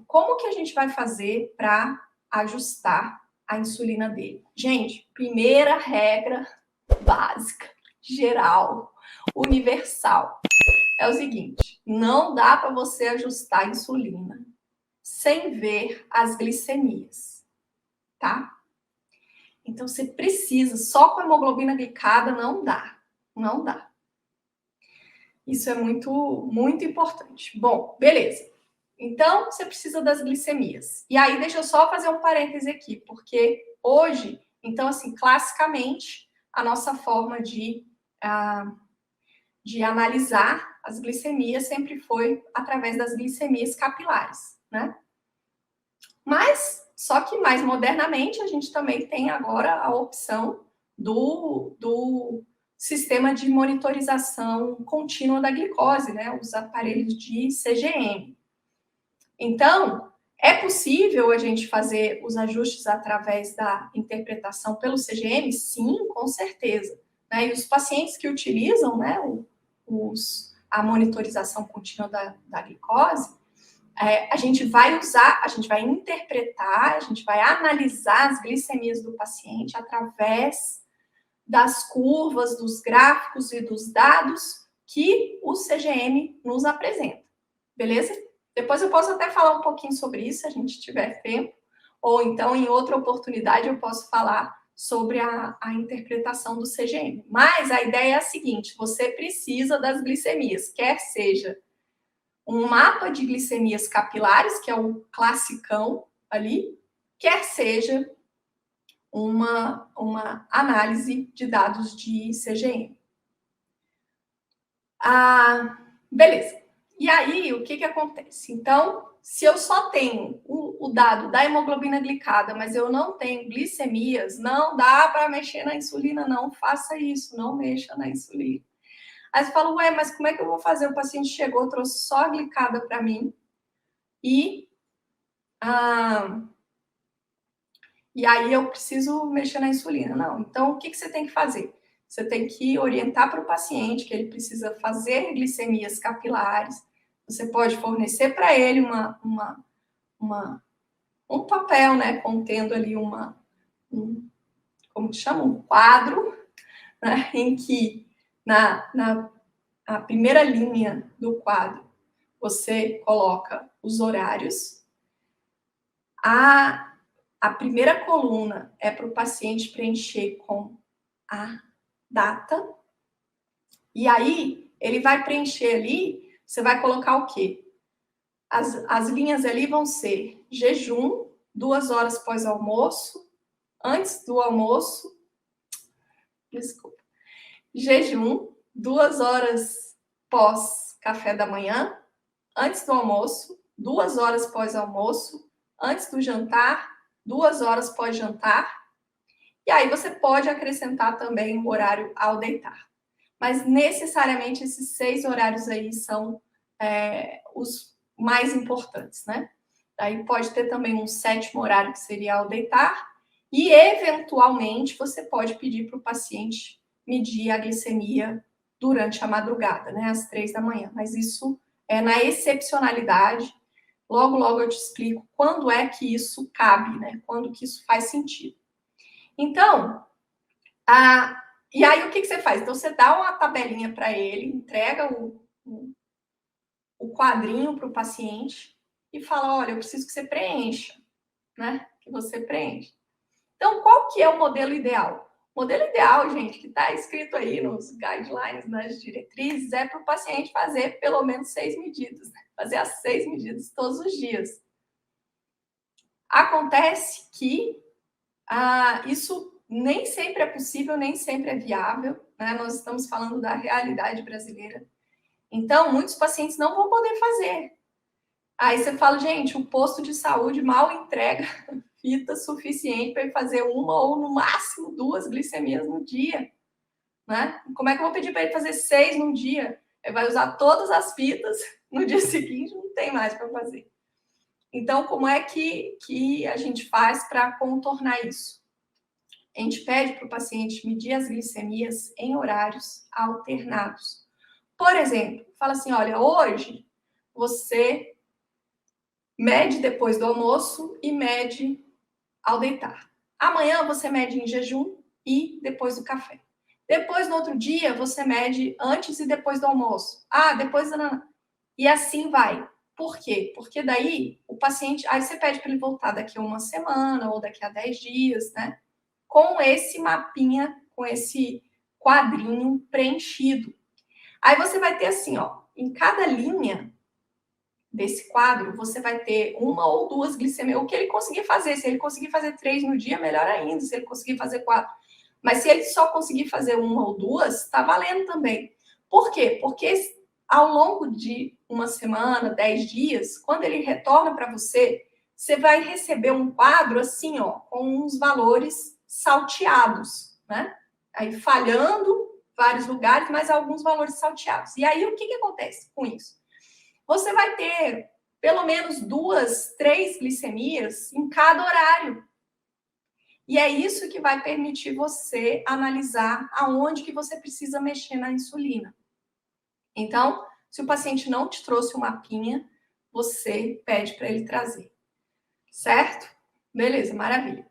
como que a gente vai fazer para ajustar a insulina dele? Gente, primeira regra básica, geral, universal, é o seguinte: não dá para você ajustar a insulina sem ver as glicemias, tá? Então você precisa, só com a hemoglobina glicada não dá, não dá. Isso é muito importante. Bom, beleza. Então, você precisa das glicemias. E aí, deixa eu só fazer um parêntese aqui, porque hoje, então, assim, classicamente, a nossa forma de analisar as glicemias sempre foi através das glicemias capilares, né? Mas, só que mais modernamente, a gente também tem agora a opção do sistema de monitorização contínua da glicose, né? Os aparelhos de CGM. Então, é possível a gente fazer os ajustes através da interpretação pelo CGM? Sim, com certeza. Né? E os pacientes que utilizam, né, a monitorização contínua da glicose, a gente vai usar, a gente vai interpretar, a gente vai analisar as glicemias do paciente através das curvas, dos gráficos e dos dados que o CGM nos apresenta. Beleza? Depois eu posso até falar um pouquinho sobre isso, se a gente tiver tempo, ou então em outra oportunidade eu posso falar sobre a interpretação do CGM. Mas a ideia é a seguinte: você precisa das glicemias, quer seja um mapa de glicemias capilares, que é o classicão ali, quer seja uma análise de dados de CGM. Beleza. E aí, o que acontece? Então, se eu só tenho o dado da hemoglobina glicada, mas eu não tenho glicemias, não dá para mexer na insulina, não faça isso, não mexa na insulina. Aí você fala, ué, mas como é que eu vou fazer? O paciente chegou, trouxe só a glicada para mim e aí eu preciso mexer na insulina. Não, então o que você tem que fazer? Você tem que orientar para o paciente que ele precisa fazer glicemias capilares. Você pode fornecer para ele um papel, né, contendo ali como que chama? Um quadro, né, em que na primeira linha do quadro você coloca os horários. A primeira coluna é para o paciente preencher com a data. E aí, ele vai preencher ali, você vai colocar o quê? As linhas ali vão ser jejum, 2 horas pós-almoço, antes do almoço, desculpa, jejum, 2 horas pós-café da manhã, antes do almoço, 2 horas pós-almoço, antes do jantar, 2 horas pós-jantar, e aí você pode acrescentar também o horário ao deitar. Mas necessariamente esses 6 horários aí são os mais importantes, né? Aí pode ter também um 7º horário que seria ao deitar, e eventualmente você pode pedir para o paciente medir a glicemia durante a madrugada, né? Às 3 da manhã. Mas isso é na excepcionalidade. Logo, logo eu te explico quando é que isso cabe, né? Quando que isso faz sentido. Então, e aí o que você faz? Então, você dá uma tabelinha para ele, entrega o quadrinho para o paciente e fala, olha, eu preciso que você preencha, né? Que você preencha. Então, qual que é o modelo ideal? O modelo ideal, gente, que está escrito aí nos guidelines, nas diretrizes, é para o paciente fazer pelo menos 6 medidas, né? Fazer as 6 medidas todos os dias. Acontece que isso nem sempre é possível, nem sempre é viável, né? Nós estamos falando da realidade brasileira. Então, muitos pacientes não vão poder fazer. Aí você fala, gente, o posto de saúde mal entrega fita suficiente para ele fazer 1 ou, no máximo, 2 glicemias no dia. Né? Como é que eu vou pedir para ele fazer 6 num dia? Ele vai usar todas as fitas, no dia seguinte não tem mais para fazer. Então, como é que a gente faz para contornar isso? A gente pede para o paciente medir as glicemias em horários alternados. Por exemplo, fala assim, olha, hoje você mede depois do almoço e mede ao deitar. Amanhã você mede em jejum e depois do café. Depois, no outro dia, você mede antes e depois do almoço. Ah, depois da... E assim vai. Por quê? Porque daí o paciente... Aí você pede para ele voltar daqui a uma semana ou daqui a 10 dias, né? Com esse mapinha, com esse quadrinho preenchido. Aí você vai ter assim, ó, em cada linha desse quadro, você vai ter uma ou duas glicemias, o que ele conseguir fazer. Se ele conseguir fazer 3 no dia, melhor ainda. Se ele conseguir fazer 4. Mas se ele só conseguir fazer uma ou duas, tá valendo também. Por quê? Porque ao longo de uma semana, 10 dias, quando ele retorna para você, você vai receber um quadro assim, ó, com uns valores salteados, né? Aí falhando vários lugares, mas alguns valores salteados. E aí o que acontece com isso? Você vai ter pelo menos 2, 3 glicemias em cada horário. E é isso que vai permitir você analisar aonde que você precisa mexer na insulina. Então, se o paciente não te trouxe o mapinha, você pede para ele trazer. Certo? Beleza, maravilha.